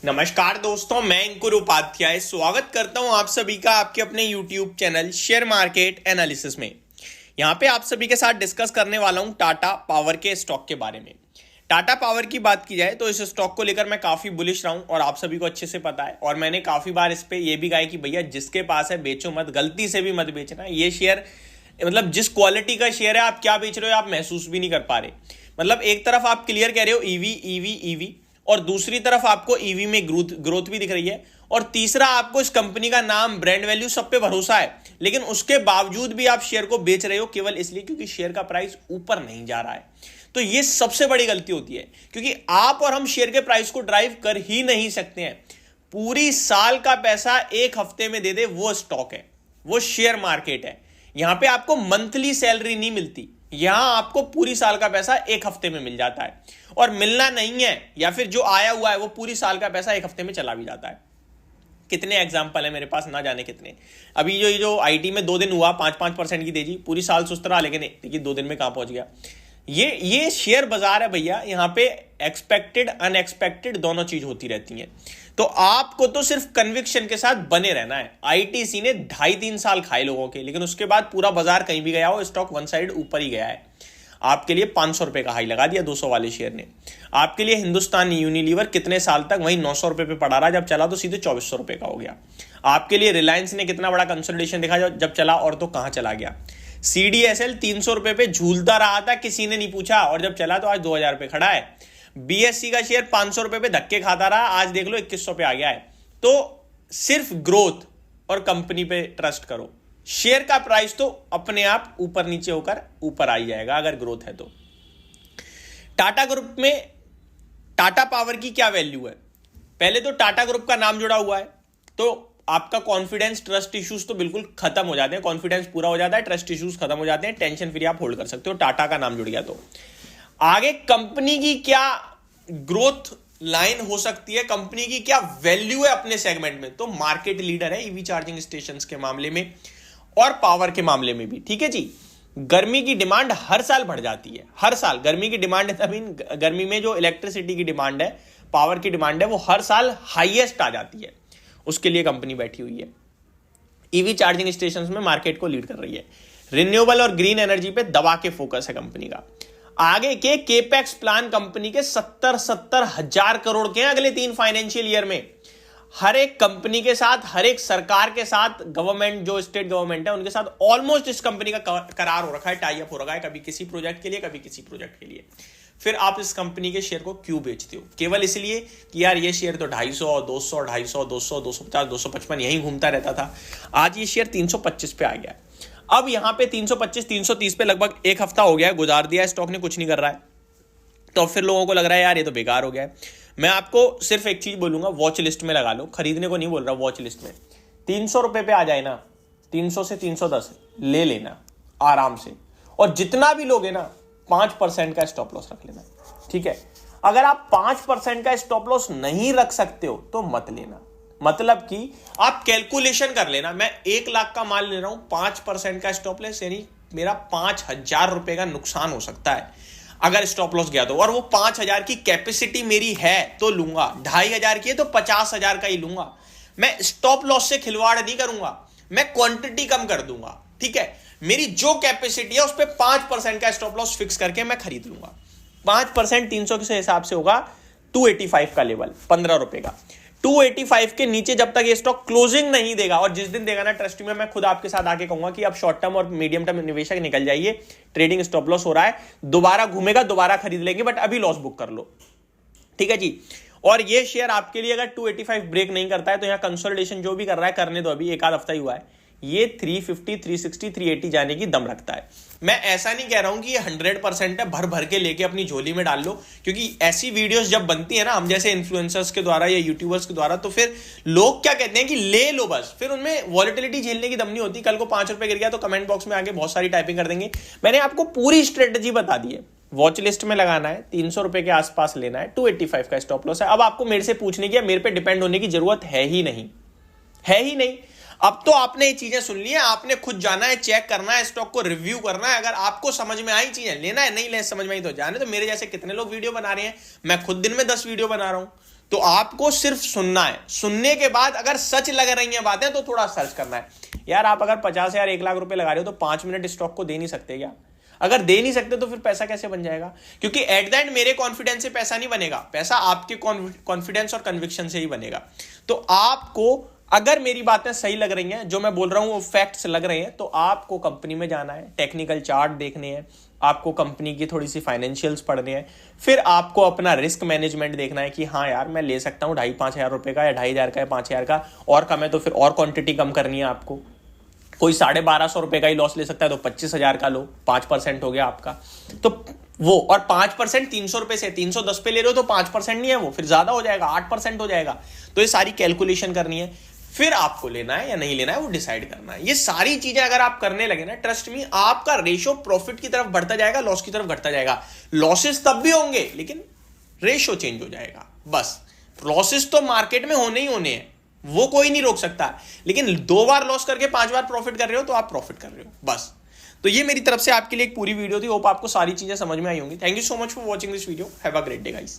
नमस्कार दोस्तों, मैं अंकुर उपाध्याय स्वागत करता हूं आप सभी का आपके अपने YouTube channel share market analysis में। यहां पे आप सभी के साथ डिस्कस करने वाला हूं टाटा पावर के स्टॉक के बारे में। टाटा पावर की बात की जाए तो इस स्टॉक को लेकर मैं काफी बुलिश रहा हूं और आप सभी को अच्छे से पता है, और मैंने काफी बार इस पे ये भी कहा है कि भैया जिसके पास है बेचो मत, गलती से भी मत बेचना। ये शेयर मतलब जिस क्वालिटी का शेयर है आप क्या बेच रहे हो आप महसूस भी नहीं कर पा रहे। मतलब एक तरफ आप क्लियर कह रहे हो ईवी ईवी ईवी, और दूसरी तरफ आपको ईवी में ग्रोथ भी दिख रही है, और तीसरा आपको इस कंपनी का नाम, ब्रांड वैल्यू, सब पे भरोसा है, लेकिन उसके बावजूद भी आप शेयर को बेच रहे हो केवल इसलिए क्योंकि शेयर का प्राइस ऊपर नहीं जा रहा है। तो ये सबसे बड़ी गलती होती है, क्योंकि आप और हम शेयर के प्राइस को ड्राइव कर ही नहीं सकते हैं। पूरी साल का पैसा एक हफ्ते में दे दे वो स्टॉक है, वो शेयर मार्केट है। यहां पे आपको मंथली सैलरी नहीं मिलती, यहां आपको पूरी साल का पैसा एक हफ्ते में मिल जाता है, और मिलना नहीं है या फिर जो आया हुआ है वो पूरी साल का पैसा एक हफ्ते में चला भी जाता है। कितने एग्जाम्पल है मेरे पास, ना जाने कितने। अभी जो आईटी में 2 दिन हुआ 5% की तेजी, पूरी साल सुस्त रहा, लेकिन देखिए 2 दिन में कहां पहुंच गया। ये शेयर बाजार है भैया, यहां पे एक्सपेक्टेड अनएक्सपेक्टेड दोनों चीज होती रहती है। तो आपको तो सिर्फ कन्विक्शन के साथ बने रहना है। आईटीसी ने 2.5-3 साल खाए लोगों के, लेकिन उसके बाद पूरा बाजार कहीं भी गया हो, स्टॉक वन साइड ऊपर ही गया है। आपके लिए 500 रुपए का हाई लगा दिया 200 वाले शेयर ने। आपके लिए हिंदुस्तान यूनिलीवर कितने साल तक वहीं 900 रुपए पे पड़ा रहा, जब चला तो सीधे 2400 रुपए का हो गया। आपके लिए रिलायंस ने कितना बड़ा कंसोलिडेशन दिखा जब चला, और तो कहां चला गया। सीडीएसएल 300 रुपए पे झूलता रहा था, किसी ने नहीं पूछा, और जब चला तो आज 2000 रुपए खड़ा है। बीएससी का शेयर 500 रुपए पे धक्के खाता रहा, आज देख लो 2100 पे आ गया है। तो सिर्फ ग्रोथ और कंपनी पे ट्रस्ट करो, शेयर का प्राइस तो अपने आप ऊपर नीचे होकर ऊपर आ ही जाएगा अगर ग्रोथ है तो। टाटा ग्रुप में टाटा पावर की क्या वैल्यू है। पहले तो टाटा ग्रुप का नाम जुड़ा हुआ है, तो आपका कॉन्फिडेंस, ट्रस्ट इश्यूज तो बिल्कुल खत्म हो जाते हैं। कॉन्फिडेंस पूरा हो जाता है, ट्रस्ट इश्यूज खत्म हो जाते हैं, टेंशन फ्री आप होल्ड कर सकते हो। टाटा का नाम जुड़ गया तो आगे कंपनी की क्या ग्रोथ लाइन हो सकती है, कंपनी की क्या वैल्यू है अपने सेगमेंट में। तो मार्केट लीडर है ईवी चार्जिंग स्टेशंस के मामले में और पावर के मामले में भी। ठीक है जी, गर्मी की डिमांड हर साल बढ़ जाती है, हर साल गर्मी की डिमांड है। गर्मी में जो इलेक्ट्रिसिटी की डिमांड है, पावर की डिमांड है, वो हर साल हाईएस्ट आ जाती है। उसके लिए कंपनी बैठी हुई है, ईवी चार्जिंग स्टेशंस में मार्केट को लीड कर रही है। रिन्यूएबल और ग्रीन एनर्जी पे दबा के फोकस है कंपनी का। आगे के केपेक्स प्लान कंपनी के 70 हजार करोड़ के हैं अगले 3 फाइनेंशियल ईयर में। हर एक कंपनी के साथ, हर एक सरकार के साथ, गवर्नमेंट जो स्टेट गवर्नमेंट है उनके साथ ऑलमोस्ट इस कंपनी का करार हो रखा है, टाई अप हो रखा है, कभी किसी प्रोजेक्ट के लिए, कभी किसी प्रोजेक्ट के लिए। फिर आप इस कंपनी के शेयर को क्यों बेचते हो? केवल इसलिए कि यार ये शेयर तो 250, 200, 250, 200, 250, 255 यहीं घूमता रहता था। आज ये शेयर 325 पे आ गया। अब यहां पे 325, 330 पे लगभग एक हफ्ता हो गया है, गुजार दिया है स्टॉक ने, कुछ नहीं कर रहा है। तो फिर लोगों को लग रहा है यार ये तो बेकार हो गया है। मैं आपको सिर्फ एक चीज बोलूंगा, वॉच लिस्ट में लगा लो, खरीदने को नहीं बोल रहा, वॉच लिस्ट में 300 रुपए पे आ जाए ना, 300 से 310 ले लेना आराम से, और जितना भी लोगे ना 5% का स्टॉप लॉस रख लेना। ठीक है, अगर आप 5% का स्टॉप लॉस नहीं रख सकते हो तो मत लेना। मतलब कि आप कैलकुलेशन कर लेना, मैं 1 लाख का माल ले रहा हूं, 5% का स्टॉप लॉस यानी मेरा 5000 रुपए का नुकसान हो सकता है अगर स्टॉप लॉस गया तो, और वो 5000 की कैपेसिटी मेरी है तो लूंगा, 2500 की है तो 50,000 का ही लूंगा। मैं स्टॉप लॉस से खिलवाड़ नहीं करूंगा, मैं क्वांटिटी कम कर दूंगा। ठीक है, मेरी जो कैपेसिटी है उस पर 5% का स्टॉप लॉस फिक्स करके मैं खरीद लूंगा। 5% 300 के हिसाब से होगा 285 का लेवल, 15 रुपए का। 285 के नीचे जब तक ये स्टॉक क्लोजिंग नहीं देगा, और जिस दिन देगा ना, ट्रस्ट में मैं खुद आपके साथ आके कहूंगा कि अब शॉर्ट टर्म और मीडियम टर्म निवेशक निकल जाइए, ट्रेडिंग स्टॉप लॉस हो रहा है, दोबारा घूमेगा, दोबारा खरीद लेंगे, बट अभी लॉस बुक कर लो। ठीक है जी, और ये शेयर आपके लिए अगर 285 ब्रेक नहीं करता है तो यहां कंसोलिडेशन जो भी कर रहा है करने दो, अभी एक आध हफ्ता ही हुआ है। ये 350, 360, 380 जाने की दम रखता है। मैं ऐसा नहीं कह रहा हूं कि ये 100% है, भर भर के लेके अपनी झोली में डाल लो, क्योंकि ऐसी वीडियोस जब बनती है ना हम जैसे इन्फ्लुएंसर्स के द्वारा या यूट्यूबर्स के द्वारा, तो फिर लोग क्या कहते हैं कि ले लो बस, फिर उनमें वॉलेटिलिटी झेलने की दम नहीं होती। कल को 5 रुपए गिर गया तो कमेंट बॉक्स में आके बहुत सारी टाइपिंग कर देंगे। मैंने आपको पूरी स्ट्रेटेजी बता दी है, वॉच लिस्ट में लगाना है, 300 रुपए के आसपास लेना है, 285 का स्टॉप लॉस है। अब आपको मेरे से पूछने की, मेरे पे डिपेंड होने की जरूरत है ही नहीं, है ही नहीं। अब तो आपने ये चीजें सुन ली है, आपने खुद जाना है, चेक करना है, स्टॉक को रिव्यू करना है। अगर आपको समझ में आई चीजें लेना है, नहीं ले समझ में आई तो जाने। तो मेरे जैसे कितने लोग वीडियो बना रहे हैं, मैं खुद दिन में 10 वीडियो बना रहा हूं। तो आपको सिर्फ सुनना है, सुनने के बाद अगर सच लग रही हैं बातें तो थोड़ा सर्च करना है। यार आप अगर 50,000 1 लाख रुपए लगा रहे हो तो 5 मिनट स्टॉक को दे नहीं सकते क्या? अगर दे नहीं सकते तो फिर पैसा कैसे बन जाएगा? क्योंकि एट द एंड मेरे कॉन्फिडेंस से पैसा नहीं बनेगा, पैसा आपके कॉन्फिडेंस और कन्विक्शन से ही बनेगा। तो आपको अगर मेरी बातें सही लग रही हैं, जो मैं बोल रहा हूं वो फैक्ट्स लग रहे हैं, तो आपको कंपनी में जाना है, टेक्निकल चार्ट देखने हैं, आपको कंपनी की थोड़ी सी फाइनेंशियल्स पढ़ने हैं, फिर आपको अपना रिस्क मैनेजमेंट देखना है कि हाँ यार मैं ले सकता हूँ 2,500-5,000 रुपए का, या 2,500 का या 5,000 का, और कम है तो फिर और क्वांटिटी कम करनी है आपको। कोई 1,250 रुपए का ही लॉस ले सकता है तो 25,000 का लो, 5% हो गया आपका। तो वो, और 5% 300 रुपए से, 310 पे ले रहे हो तो 5% नहीं है वो, फिर ज्यादा हो जाएगा, 8% हो जाएगा। तो ये सारी कैलकुलेशन करनी है, फिर आपको लेना है या नहीं लेना है वो डिसाइड करना है। ये सारी चीजें अगर आप करने लगे ना, ट्रस्ट मी, आपका रेशो प्रॉफिट की तरफ बढ़ता जाएगा, लॉस की तरफ घटता जाएगा। लॉसेस तब भी होंगे लेकिन रेशो चेंज हो जाएगा। बस लॉसेस तो मार्केट में होने ही होने हैं, वो कोई नहीं रोक सकता, लेकिन 2 बार लॉस करके 5 बार प्रॉफिट कर रहे हो तो आप प्रॉफिट कर रहे हो बस। तो ये मेरी तरफ से आपके लिए एक पूरी वीडियो थी, होप आपको सारी चीजें समझ में आई होंगी। Thank you so much for watching this video, have a great day guys.